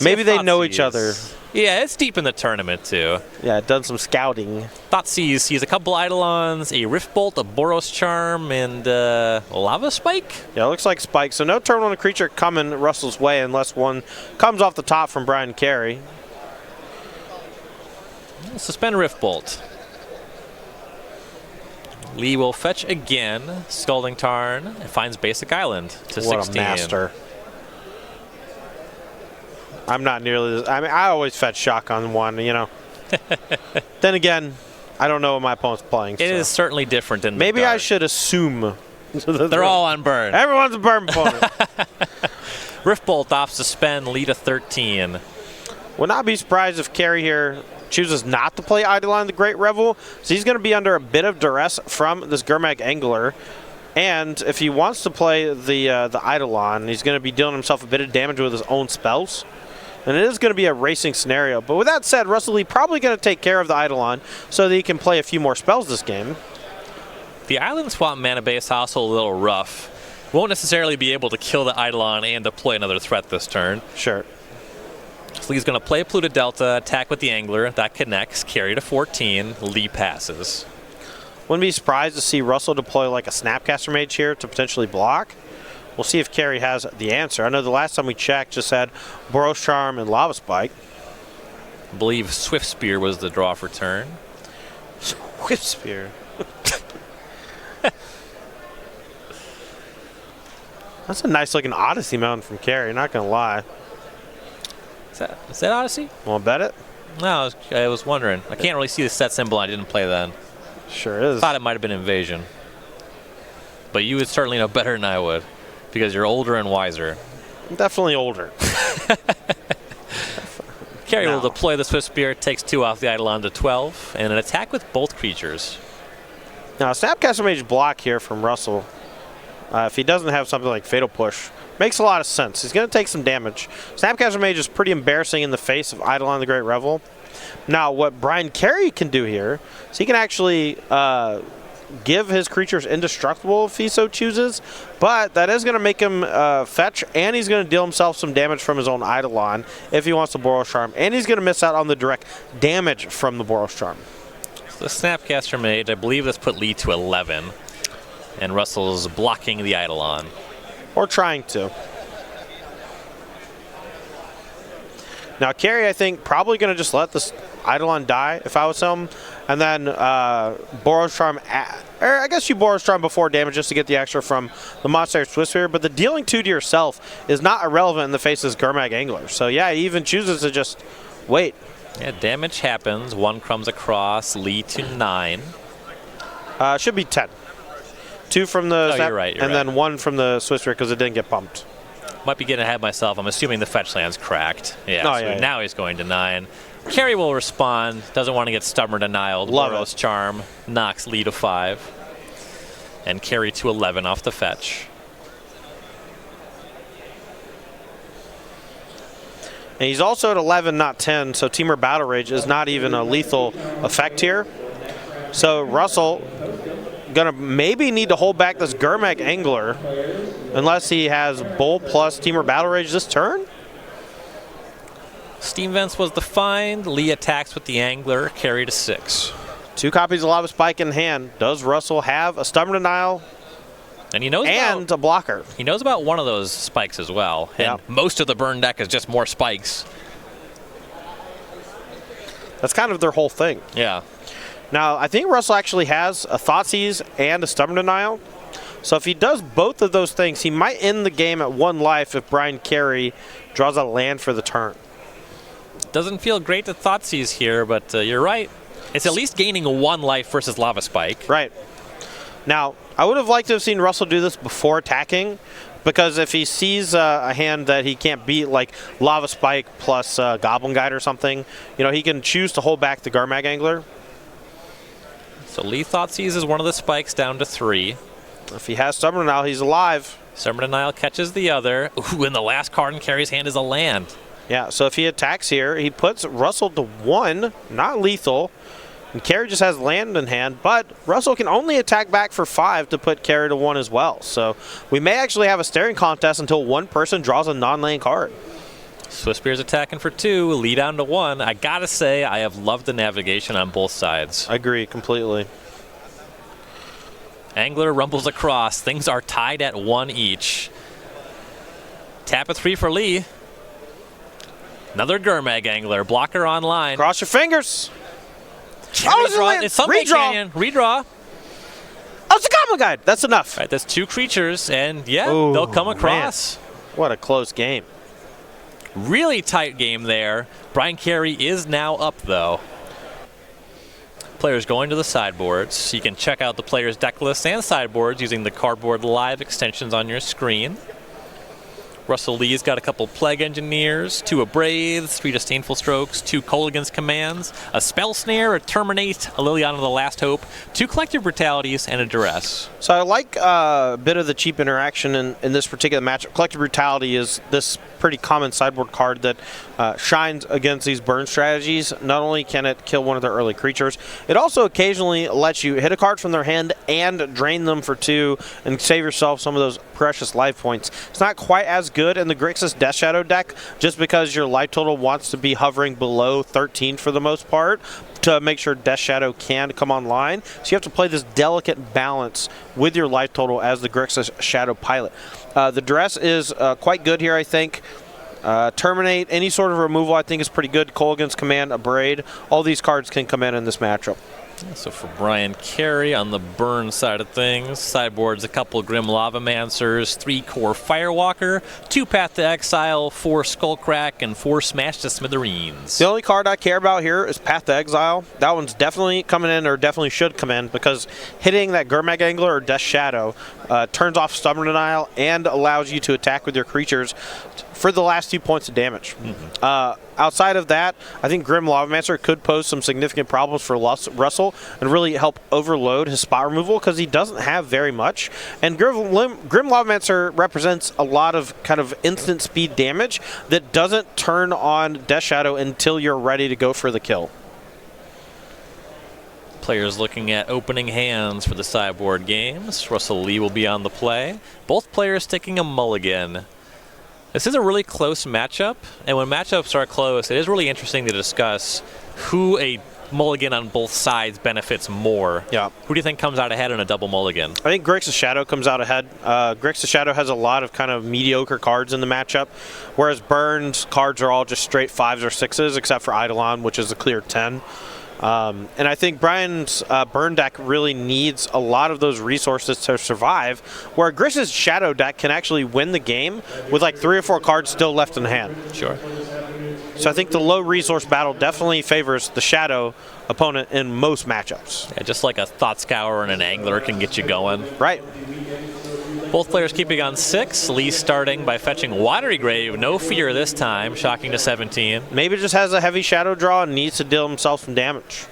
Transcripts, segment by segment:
Maybe they know each other. Yeah, it's deep in the tournament, too. Yeah, done some scouting. Thoughtseize sees a couple Eidolons, a Rift Bolt, a Boros Charm, and Lava Spike? Yeah, it looks like Spike. So no turn 1 creature coming Russell's way unless one comes off the top from Bryan and Carey. Suspend Rift Bolt. Lee will fetch again. Scalding Tarn. And finds Basic Island to 16. What a master. I'm not nearly I mean, I always fetch Shotgun 1, you know. Then again, I don't know what my opponent's playing. It is certainly different in the Maybe dark. I should assume. They're all on burn. Everyone's a burn opponent. Rift Bolt off suspend, Lee to 13. Would not be surprised if Carey here chooses not to play Eidolon the Great Revel. So he's going to be under a bit of duress from this Gurmag Angler. And if he wants to play the Eidolon, he's going to be dealing himself a bit of damage with his own spells. And it is going to be a racing scenario. But with that said, Russell Lee probably going to take care of the Eidolon so that he can play a few more spells this game. The Island Swap mana base also a little rough. Won't necessarily be able to kill the Eidolon and deploy another threat this turn. Sure. So he's going to play Pluto Delta, attack with the Angler. That connects. Carry to 14. Lee passes. Wouldn't be surprised to see Russell deploy like a Snapcaster Mage here to potentially block. We'll see if Carey has the answer. I know the last time we checked just had Boros Charm and Lava Spike. I believe Swift Spear was the draw for turn. Swift Spear. That's a nice looking Odyssey mountain from Carey, not going to lie. Is that Odyssey? Want to bet it? No, I was wondering. I can't really see the set symbol. I didn't play then. Sure is. Thought it might have been Invasion. But you would certainly know better than I would, because you're older and wiser. Definitely older. Carey will deploy the Swift Spear, takes 2 off the Eidolon to 12, and an attack with both creatures. Now, Snapcaster Mage block here from Russell. If he doesn't have something like Fatal Push, makes a lot of sense. He's going to take some damage. Snapcaster Mage is pretty embarrassing in the face of Eidolon the Great Revel. Now, what Bryan Carey can do here is he can actually give his creatures indestructible if he so chooses, but that is going to make him fetch, and he's going to deal himself some damage from his own Eidolon if he wants to Boros Charm, and he's going to miss out on the direct damage from the Boros Charm. So the Snapcaster Mage, I believe this put Lee to 11, and Russell's blocking the Eidolon. Or trying to. Now, Carey, I think, probably going to just let this Eidolon die if I was him. And then Boros Charm, or I guess you Boros Charm before damage just to get the extra from the Monster Swift Spear. But the dealing 2 to yourself is not irrelevant in the face of this Gurmag Angler. So, yeah, he even chooses to just wait. Yeah, damage happens. 1 comes across, Lee to 9. Should be 10. 2 from the snap, you're right, and then 1 from the Swift Spear because it didn't get pumped. Might be getting ahead of myself. I'm assuming the fetch land's cracked. Yeah, oh, so yeah, now he's going to 9. Carey will respond. Doesn't want to get stubborn denialed. Boros Charm knocks Lee to 5. And Carey to 11 off the fetch. And he's also at 11, not 10, so Temur Battle Rage is not even a lethal effect here. So Russell gonna maybe need to hold back this Gurmag Angler unless he has Bull plus Temur Battle Rage this turn. Steam Vents was the find. Lee attacks with the Angler, Carey to 6. 2 copies of Lava Spike in hand. Does Russell have a Stubborn Denial and he knows a blocker? He knows about one of those spikes as well. And most of the burn deck is just more spikes. That's kind of their whole thing. Yeah. Now, I think Russell actually has a Thoughtseize and a Stubborn Denial. So if he does both of those things, he might end the game at 1 life if Bryan Carey draws a land for the turn. Doesn't feel great to Thoughtseize here, but you're right. It's at least gaining 1 life versus Lava Spike. Right. Now, I would have liked to have seen Russell do this before attacking, because if he sees a hand that he can't beat, like Lava Spike plus Goblin Guide or something, you know, he can choose to hold back the Gurmag Angler. So Lee Thoughtseize is one of the spikes down to 3. If he has Stubborn Denial, he's alive. Stubborn Denial catches the other. Ooh, and the last card in Carey's hand is a land. Yeah, so if he attacks here, he puts Russell to 1, not lethal. And Carey just has land in hand, but Russell can only attack back for 5 to put Carey to 1 as well. So we may actually have a staring contest until one person draws a non-land card. Swiftspear's attacking for 2, lead down to 1. I gotta say, I have loved the navigation on both sides. I agree completely. Angler rumbles across. Things are tied at 1 each. Tap a 3 for Lee. Another Gurmag Angler. Blocker online. Cross your fingers. It's something, Canyon. Redraw. Oh, it's a Goblin Guide. That's enough. All right, that's 2 creatures, and yeah, Ooh, they'll come across. Man. What a close game. Really tight game there. Bryan Carey is now up, though. Players going to the sideboards. You can check out the players' deck lists and sideboards using the Cardboard Live extensions on your screen. Russell Lee's got a couple Plague Engineers, 2 Abrades, 3 Disdainful Strokes, 2 Kolaghan's Commands, a Spell Snare, a Terminate, a Liliana the Last Hope, 2 Collective Brutalities, and a Duress. So I like a bit of the cheap interaction in this particular matchup. Collective Brutality is this pretty common sideboard card that shines against these burn strategies. Not only can it kill one of their early creatures, it also occasionally lets you hit a card from their hand and drain them for 2 and save yourself some of those precious life points. It's not quite as good in the Grixis Death Shadow deck just because your life total wants to be hovering below 13 for the most part to make sure Death Shadow can come online. So you have to play this delicate balance with your life total as the Grixis Shadow pilot. The Duress is quite good here, I think. Terminate, any sort of removal I think is pretty good. Kolaghan's Command, Abrade, all these cards can come in this matchup. So for Bryan Carey on the burn side of things, sideboards a couple Grim Lavamancers, 3 Core Firewalker, 2 Path to Exile, 4 Skullcrack, and 4 Smash to Smithereens. The only card I care about here is Path to Exile. That one's definitely coming in, or definitely should come in, because hitting that Gurmag Angler or Death Shadow turns off Stubborn Denial and allows you to attack with your creatures for the last 2 points of damage. Outside of that, I think Grim Lavamancer could pose some significant problems for Russell and really help overload his spot removal because he doesn't have very much. And Grim Lavamancer represents a lot of kind of instant speed damage that doesn't turn on Death Shadow until you're ready to go for the kill. Players looking at opening hands for the sideboard games. Russell Lee will be on the play. Both players taking a mulligan. This is a really close matchup, and when matchups are close, it is really interesting to discuss who a mulligan on both sides benefits more. Yeah. Who do you think comes out ahead in a double mulligan? I think Grixis Shadow comes out ahead. Grixis Shadow has a lot of kind of mediocre cards in the matchup, whereas Burn's cards are all just straight 5s or 6s, except for Eidolon, which is a clear 10. And I think Bryan's burn deck really needs a lot of those resources to survive, where Grixis Shadow deck can actually win the game with like 3 or 4 cards still left in hand. Sure. So I think the low resource battle definitely favors the Shadow opponent in most matchups. Yeah, just like a Thought Scour and an Angler can get you going. Right. Both players keeping on 6. Lee starting by fetching Watery Grave. No fear this time. Shocking to 17. Maybe just has a heavy shadow draw and needs to deal himself some damage.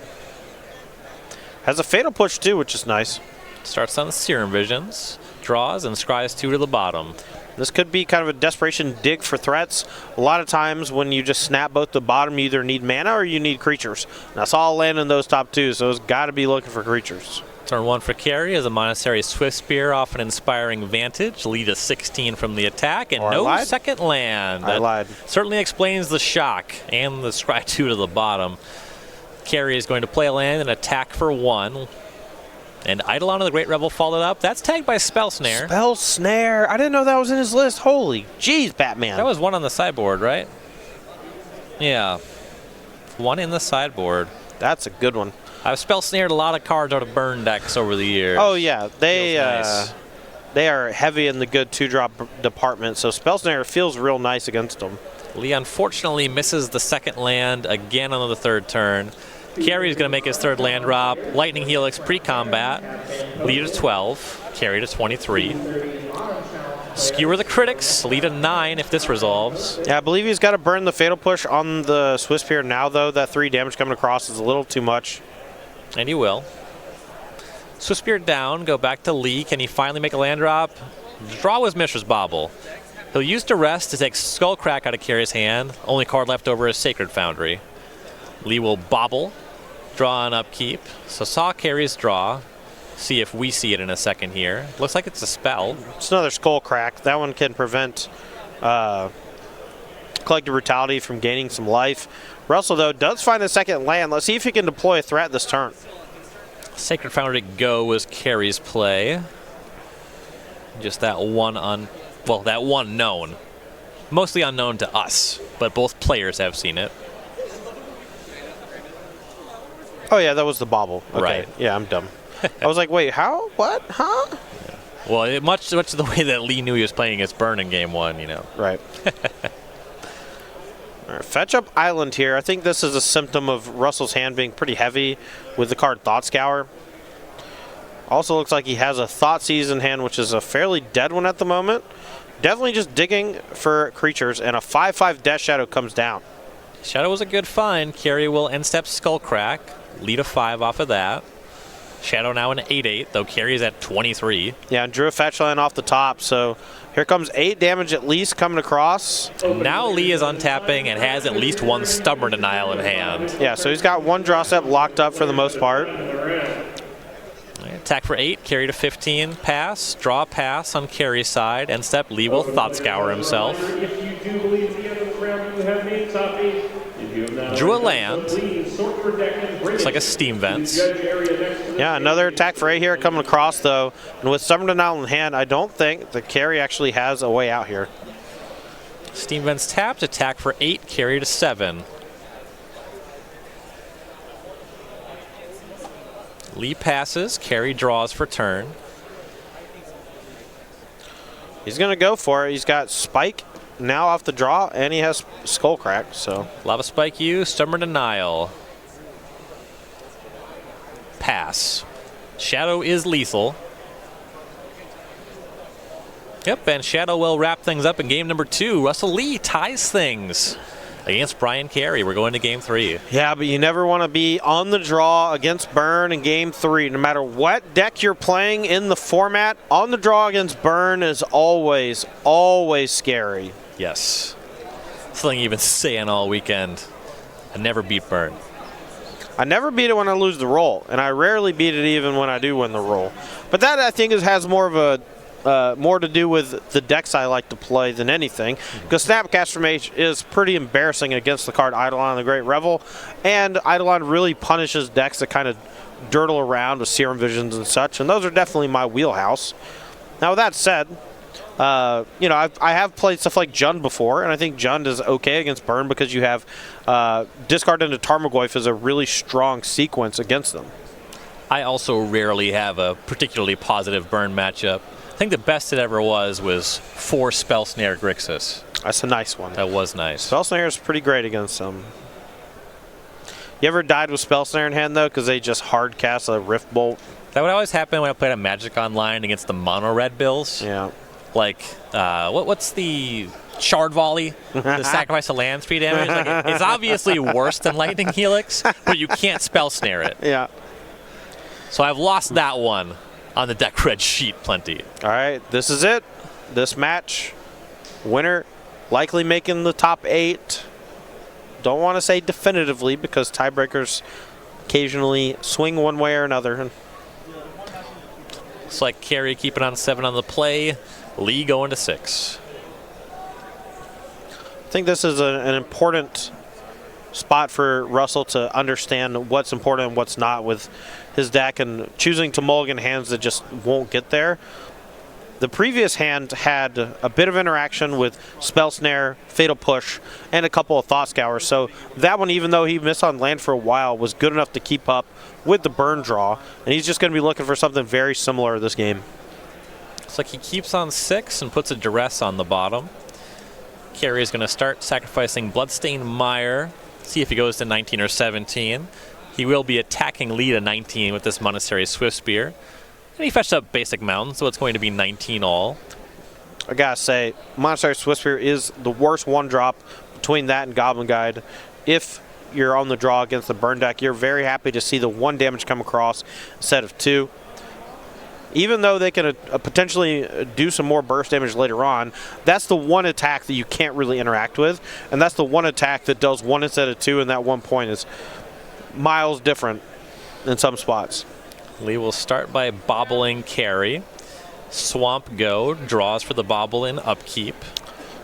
Has a Fatal Push too, which is nice. Starts on the Serum Visions. Draws and scries 2 to the bottom. This could be kind of a desperation dig for threats. A lot of times when you just snap both the bottom, you either need mana or you need creatures. And that's all land in those top 2, so it's got to be looking for creatures. Turn 1 for Carey as a Monastery Swiftspear, often inspiring Vantage. Lead a 16 from the attack, and no second land. I lied. Certainly explains the shock and the scry 2 to the bottom. Carey is going to play a land and attack for 1. And Eidolon of the Great Revel followed up. That's tagged by Spell Snare. Spell Snare. I didn't know that was in his list. Holy jeez, Batman. That was 1 on the sideboard, right? Yeah. 1 in the sideboard. That's a good one. I've Spell Snared a lot of cards out of burn decks over the years. Oh, yeah. Nice. They are heavy in the good 2-drop department, so Spell Snare feels real nice against them. Lee unfortunately misses the second land again on the 3rd turn. Carey's going to make his 3rd land drop. Lightning Helix pre-combat. Lead to 12. Carey to 23. Skewer the critics. Lead to 9 if this resolves. Yeah, I believe he's got to burn the Fatal Push on the Swiftspear now, though. That 3 damage coming across is a little too much. And he will. Swiftspear down. Go back to Lee. Can he finally make a land drop? Draw was Mishra's Bauble. He'll use Duress to take Skullcrack out of Carey's hand. Only card left over is Sacred Foundry. Lee will bobble. Draw on upkeep. So saw Carey's draw. See if we see it in a second here. Looks like it's a spell. It's another Skullcrack. That one can prevent Collective Brutality from gaining some life. Russell, though, does find a second land. Let's see if he can deploy a threat this turn. Sacred Foundry Go was Carey's play. Just that one that one known. Mostly unknown to us, but both players have seen it. Oh, yeah, that was the bobble. Okay. Right. Yeah, I'm dumb. I was like, wait, how? What? Huh? Yeah. Well, much the way that Lee knew he was playing against Burn in game one, you know. Right. All right, fetch up Island here. I think this is a symptom of Russell's hand being pretty heavy with the card Thought Scour. Also looks like he has a Thoughtseize in hand, which is a fairly dead one at the moment. Definitely just digging for creatures, and a 5/5 Death Shadow comes down. Shadow was a good find. Carey will end step Skullcrack, lead a 5 off of that. Shadow now an 8/8, though Carey's at 23. Yeah, and drew a fetch line off the top, so here comes 8 damage at least coming across. Now Lee is untapping and has at least one Stubborn Denial in hand. Yeah, so he's got one draw step locked up for the most part. Attack for 8, Carey to 15, pass, draw pass on Carey's side, end step, Lee will Thought Scour himself. Drew a land. Looks like a Steam Vents. Yeah, another attack for 8 here coming across, though. And with Stubborn Denial in hand, I don't think that Carey actually has a way out here. Steam Vents tapped, attack for 8, Carey to 7. Lee passes, Carey draws for turn. He's going to go for it. He's got Spike now off the draw, and he has Skullcrack, so. Lava Spike you, Stubborn Denial. Pass. Shadow is lethal. Yep, and Shadow will wrap things up in game number 2. Russell Lee ties things against Bryan Carey. We're going to game 3. Yeah, but you never want to be on the draw against Burn in game 3. No matter what deck you're playing in the format, on the draw against Burn is always, always scary. Yes. Something you've been saying all weekend. I never beat Burn. I never beat it when I lose the roll, and I rarely beat it even when I do win the roll. But that, I think, has more of a more to do with the decks I like to play than anything, because Snapcaster Mage is pretty embarrassing against the card Eidolon the Great Revel, and Eidolon really punishes decks that kind of dirtle around with Serum Visions and such, and those are definitely my wheelhouse. Now, with that said, you know, I have played stuff like Jund before, and I think Jund is okay against Burn because you have Discard into Tarmogoyf is a really strong sequence against them. I also rarely have a particularly positive Burn matchup. I think the best it ever was 4 Spell Snare Grixis. That's a nice one. That was nice. Spell Snare is pretty great against them. You ever died with Spell Snare in hand, though, because they just hard cast a Rift Bolt? That would always happen when I played a Magic Online against the mono red bills. Yeah. Like, what's the Shard Volley? The sacrifice of land speed damage? Like, it's obviously worse than Lightning Helix, but you can't Spell Snare it. Yeah. So I've lost that one on the deck red sheet plenty. All right, this is it. This match, winner likely making the top 8. Don't want to say definitively because tiebreakers occasionally swing one way or another. Looks like Carey keeping on 7 on the play. Lee going to 6. I think this is an important spot for Russell to understand what's important and what's not with his deck and choosing to mulligan hands that just won't get there. The previous hand had a bit of interaction with Spell Snare, Fatal Push, and a couple of Thought Scours. So that one, even though he missed on land for a while, was good enough to keep up with the burn draw. And he's just going to be looking for something very similar this game. Looks like he keeps on 6 and puts a duress on the bottom. Carey is going to start sacrificing Bloodstained Mire. See if he goes to 19 or 17. He will be attacking Lee to 19 with this Monastery Swift Spear. And he fetched up Basic Mountain, so it's going to be 19 all. I gotta say, Monastery Swift Spear is the worst one drop between that and Goblin Guide. If you're on the draw against the burn deck, you're very happy to see the 1 damage come across instead of 2. Even though they can potentially do some more burst damage later on, that's the one attack that you can't really interact with, and that's the one attack that does 1 instead of 2, and that 1 point is miles different in some spots. Lee will start by bobbling Carey. Swamp Go, draws for the bobble in upkeep.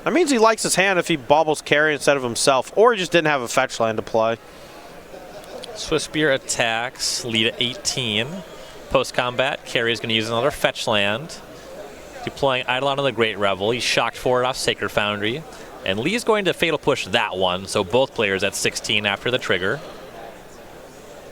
That means he likes his hand if he bobbles Carey instead of himself, or he just didn't have a fetch land to play. Swiftspear attacks, lead at 18. Post-combat, Carey is going to use another fetch land. Deploying Eidolon of the Great Revel. He's shocked for it off Sacred Foundry. And Lee's going to Fatal Push that one, so both players at 16 after the trigger.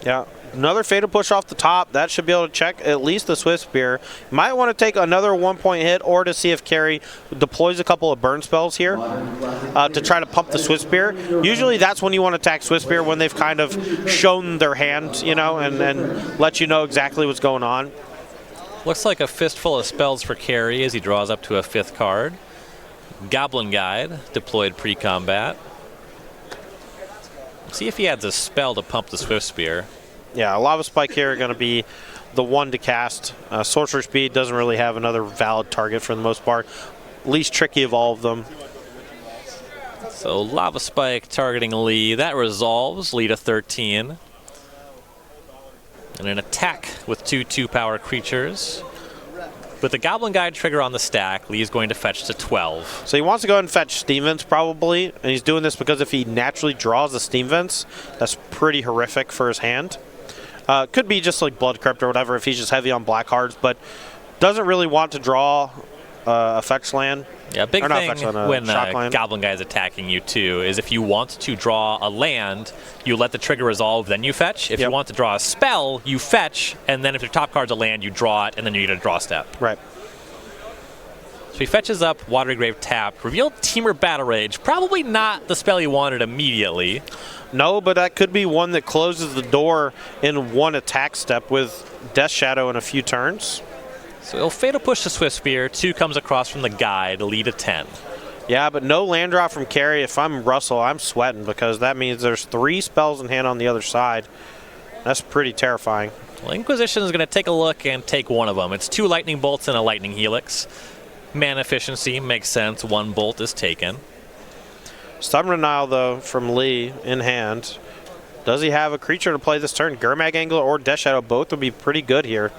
Yeah, another Fatal Push off the top. That should be able to check at least the Swiftspear. Might want to take another 1-point hit or to see if Carey deploys a couple of burn spells here to try to pump the Swiftspear. Usually that's when you want to attack Swiftspear, when they've kind of shown their hand, you know, and let you know exactly what's going on. Looks like a fistful of spells for Carey as he draws up to a 5th card. Goblin Guide deployed pre-combat. See if he adds a spell to pump the Swiftspear. Yeah, Lava Spike here are going to be the one to cast. Sorcerer Speed doesn't really have another valid target for the most part. Least tricky of all of them. So Lava Spike targeting Lee. That resolves. Lee to 13. And an attack with 2/2 power creatures. With the Goblin Guide trigger on the stack, Lee is going to fetch to 12. So he wants to go ahead and fetch Steam Vents probably, and he's doing this because if he naturally draws the Steam Vents, that's pretty horrific for his hand. Could be just like Blood Crypt or whatever if he's just heavy on black cards, but doesn't really want to draw a fetch land. Yeah, big thing when land. Goblin Guy is attacking you too is if you want to draw a land, you let the trigger resolve, then you fetch. If you want to draw a spell, you fetch, and then if your top card's a land, you draw it, and then you get a draw step. Right. So he fetches up Watery Grave tapped. Revealed Teamer Battle Rage. Probably not the spell he wanted immediately. No, but that could be one that closes the door in one attack step with Death Shadow in a few turns. So he'll Fatal Push the Swiftspear. 2 comes across from the guide, lead to 10. Yeah, but no land drop from Carey. If I'm Russell, I'm sweating because that means there's 3 spells in hand on the other side. That's pretty terrifying. Well, Inquisition is going to take a look and take one of them. It's 2 Lightning Bolts and a Lightning Helix. Mana efficiency makes sense. 1 bolt is taken. Stubborn Denial, though, from Lee in hand. Does he have a creature to play this turn? Gurmag Angler or Death Shadow both would be pretty good here.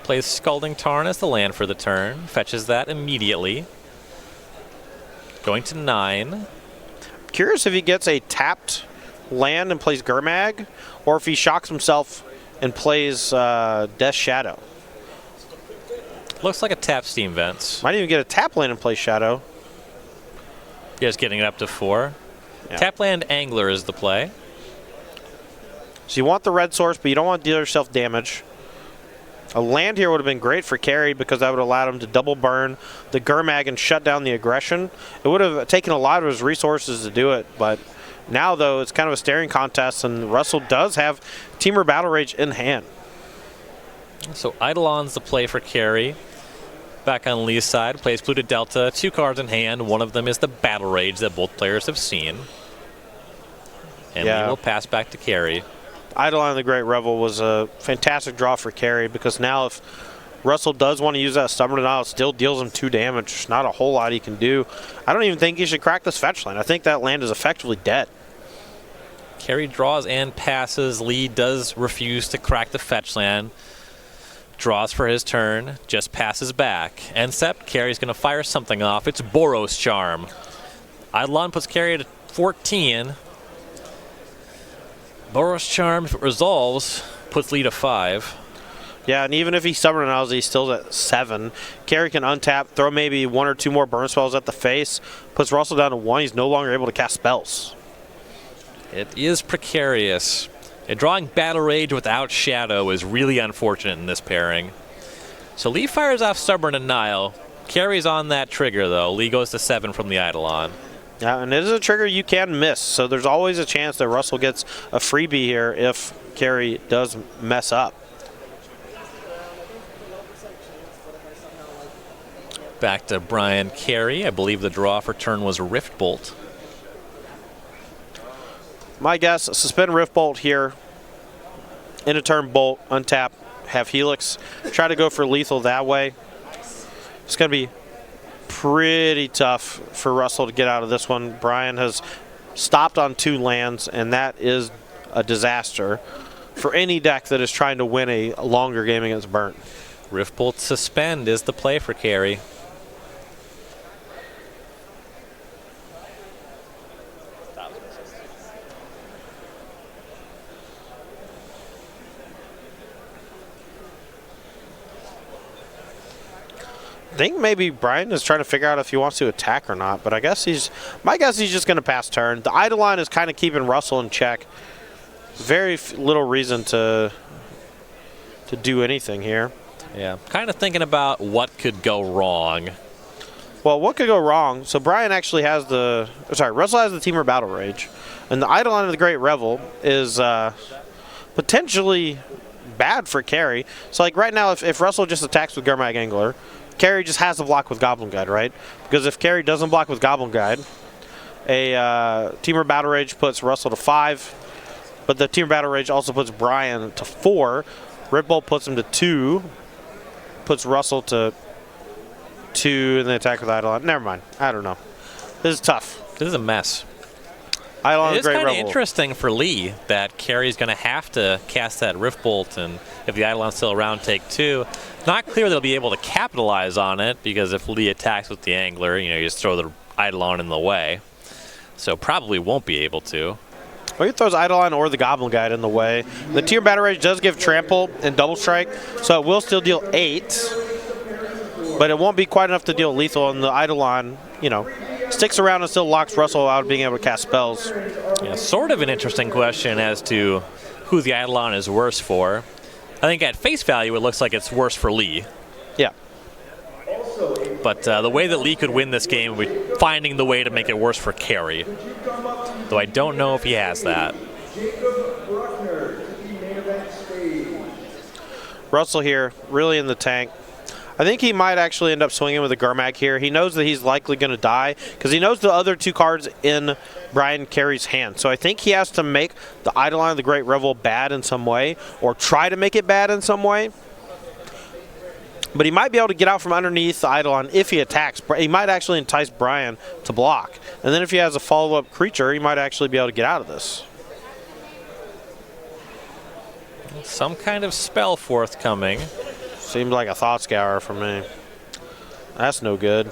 Plays Scalding Tarn as the land for the turn. Fetches that immediately. Going to 9. Curious if he gets a tapped land and plays Gurmag, or if he shocks himself and plays Death Shadow. Looks like a tap Steam Vents. Might even get a tap land and play Shadow. Just getting it up to 4. Yeah. Tap land Angler is the play. So you want the red source, but you don't want to deal yourself damage. A land here would have been great for Carey because that would have allowed him to double burn the Gurmag and shut down the aggression. It would have taken a lot of his resources to do it, but now, though, it's kind of a staring contest, and Russell does have Teamer Battle Rage in hand. So Eidolon's the play for Carey. Back on Lee's side, plays Polluted Delta, 2 cards in hand. One of them is the Battle Rage that both players have seen. And Lee will pass back to Carey. Eidolon of the Great Revel was a fantastic draw for Carey because now if Russell does want to use that Stubborn Denial, it still deals him 2 damage. There's not a whole lot he can do. I don't even think he should crack this fetch land. I think that land is effectively dead. Carey draws and passes. Lee does refuse to crack the fetch land. Draws for his turn, just passes back. Except Carey's going to fire something off. It's Boros Charm. Eidolon puts Carey to 14. Boros Charm, if it resolves, puts Lee to 5. Yeah, and even if he Stubborn Denials, he's still at 7. Carey can untap, throw maybe 1 or 2 more burn spells at the face, puts Russell down to 1. He's no longer able to cast spells. It is precarious. And drawing Battle Rage without Shadow is really unfortunate in this pairing. So Lee fires off Stubborn Denial. Carey's on that trigger, though. Lee goes to 7 from the Eidolon. Yeah, and it is a trigger you can miss, so there's always a chance that Russell gets a freebie here if Carey does mess up. Back to Bryan Carey. I believe the draw for turn was Rift Bolt. My guess, suspend Rift Bolt here. In a turn bolt, untap, have Helix. Try to go for lethal that way. It's going to be pretty tough for Russell to get out of this one. Bryan has stopped on 2 lands, and that is a disaster for any deck that is trying to win a longer game against Burnt. Rift Bolt Suspend is the play for Carey. I think maybe Bryan is trying to figure out if he wants to attack or not, but I guess my guess he's just going to pass turn. The Eidolon is kind of keeping Russell in check. Very little reason to do anything here. Yeah, kind of thinking about what could go wrong. Well, what could go wrong? So Bryan actually has Russell has the Teamer Battle Rage, and the Eidolon of the Great Revel is potentially bad for Carey. So like right now, if Russell just attacks with Gurmag Angler, Carey just has to block with Goblin Guide, right? Because if Carey doesn't block with Goblin Guide, a Teamer Battle Rage puts Russell to 5, but the Teamer Battle Rage also puts Bryan to 4. Rip Bolt puts him to 2, puts Russell to 2, and then attack with Eidolon. Never mind. I don't know. This is tough. This is a mess. Eidolon It is Great kind of Revel. interesting for Lee that Carey's going to have to cast that Rift Bolt, and if the Eidolon's still around, take 2. Not clear they'll be able to capitalize on it, because if Lee attacks with the Angler, you just throw the Eidolon in the way. So probably won't be able to. Or he throws Eidolon or the Goblin Guide in the way. The Teamer Battle Rage does give Trample and Double Strike, so it will still deal 8, but it won't be quite enough to deal lethal, and the Eidolon, sticks around and still locks Russell out of being able to cast spells. Yeah, sort of an interesting question as to who the Eidolon is worse for. I think at face value, it looks like it's worse for Lee. Yeah. But the way that Lee could win this game would be finding the way to make it worse for Carey. Though I don't know if he has that. Russell here, really in the tank. I think he might actually end up swinging with a Gurmag here. He knows that he's likely going to die because he knows the other 2 cards in Bryan Carey's hand. So I think he has to make the Eidolon of the Great Revel bad in some way, or try to make it bad in some way. But he might be able to get out from underneath the Eidolon if he attacks. He might actually entice Bryan to block. And then if he has a follow-up creature, he might actually be able to get out of this. Some kind of spell forthcoming. Seems like a Thought Scour for me. That's no good.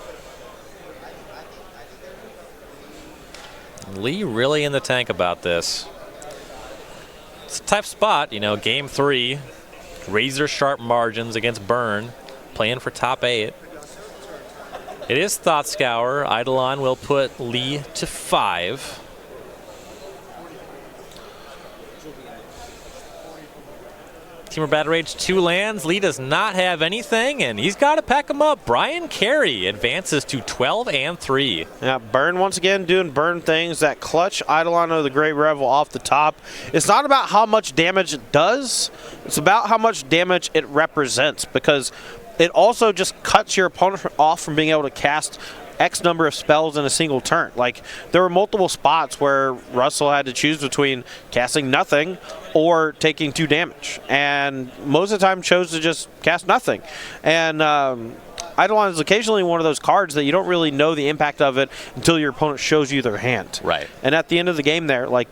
Lee really in the tank about this. It's a tough spot, game 3. Razor sharp margins against Burn. Playing for top 8. It is Thought Scour. Eidolon will put Lee to 5. Teamer Battle Rage 2 lands. Lee does not have anything, and he's got to pack him up. Bryan Carey advances to 12 and 3. Yeah, Burn once again doing Burn things. That clutch Eidolon of the Great Revel off the top. It's not about how much damage it does. It's about how much damage it represents, because it also just cuts your opponent off from being able to cast X number of spells in a single turn. Like, there were multiple spots where Russell had to choose between casting nothing or taking 2 damage, and most of the time chose to just cast nothing. And Eidolon is occasionally one of those cards that you don't really know the impact of it until your opponent shows you their hand. Right. And at the end of the game there, like,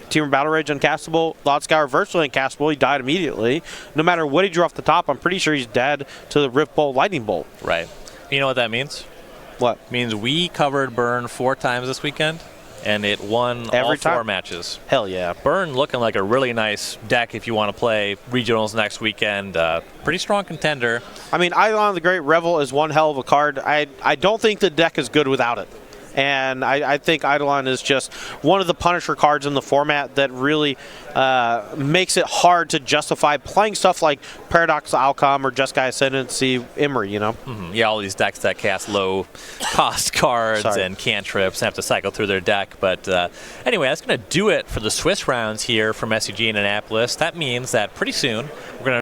Teamer Battle Rage uncastable, Thought Scour virtually uncastable, he died immediately. No matter what he drew off the top, I'm pretty sure he's dead to the Rift Bolt, Lightning Bolt. Right. You know what that means? What? It means we covered Burn 4 times this weekend, and it won Every all 4 time? matches. Hell yeah. Burn looking like a really nice deck if you want to play regionals next weekend. Pretty strong contender. I mean, Eidolon of the Great Revel is one hell of a card. I don't think the deck is good without it. And I think Eidolon is just one of the Punisher cards in the format that really makes it hard to justify playing stuff like Paradox Outcome or Jeskai Ascendancy Emery, Yeah, all these decks that cast low-cost cards and cantrips have to cycle through their deck. But anyway, that's going to do it for the Swiss rounds here from SCG in Annapolis. That means that pretty soon we're going